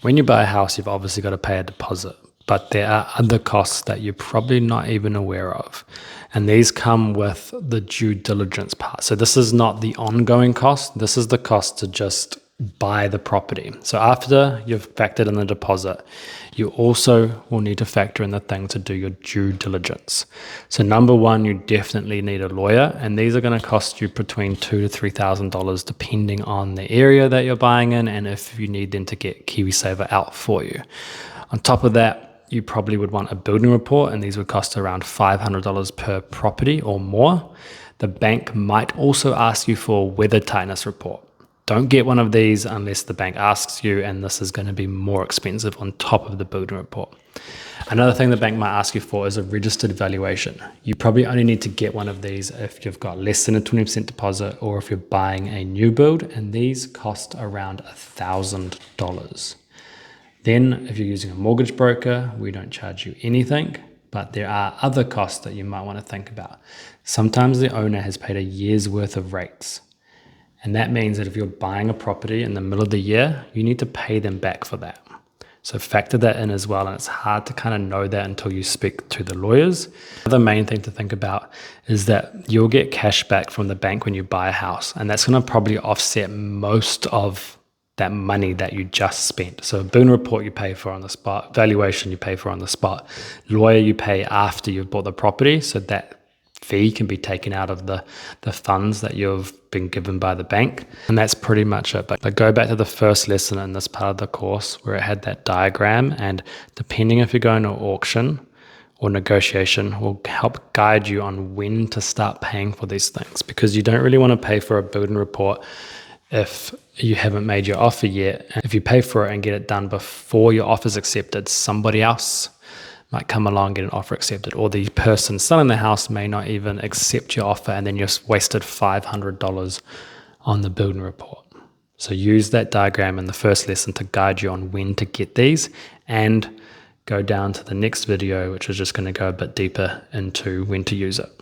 When you buy a house, you've obviously got to pay a deposit, but there are other costs that you're probably not even aware of. And these come with the due diligence part. So this is not the ongoing cost. This is the cost to just buy the property. So after you've factored in the deposit, you also will need to factor in the thing to do your due diligence. So number one, you definitely need a lawyer, and these are going to cost you between $2,000 to $3,000 depending on the area that you're buying in and if you need them to get KiwiSaver out for you. On top of that, you probably would want a building report, and these would cost around $500 per property or more. The bank might also ask you for a weather tightness report. Don't get one of these unless the bank asks you, and this is going to be more expensive on top of the building report. Another thing the bank might ask you for is a registered valuation. You probably only need to get one of these if you've got less than a 20% deposit or if you're buying a new build, and these cost around $1,000. Then if you're using a mortgage broker, we don't charge you anything, but there are other costs that you might want to think about. Sometimes the owner has paid a year's worth of rates. And that means that if you're buying a property in the middle of the year, you need to pay them back for that. So factor that in as well. And it's hard to kind of know that until you speak to the lawyers. The main thing to think about is that you'll get cash back from the bank when you buy a house. And that's going to probably offset most of that money that you just spent. So a building report you pay for on the spot, valuation you pay for on the spot, lawyer you pay after you've bought the property, so that fee can be taken out of the funds that you've been given by the bank. And that's pretty much it. But go back to the first lesson in this part of the course where it had that diagram, and depending if you're going to auction or negotiation will help guide you on when to start paying for these things, because you don't really want to pay for a building report if you haven't made your offer yet. If you pay for it and get it done before your offer is accepted, somebody else might come along and get an offer accepted, or the person selling the house may not even accept your offer, and then you've wasted $500 on the building report. So use that diagram in the first lesson to guide you on when to get these, and go down to the next video, which is just going to go a bit deeper into when to use it.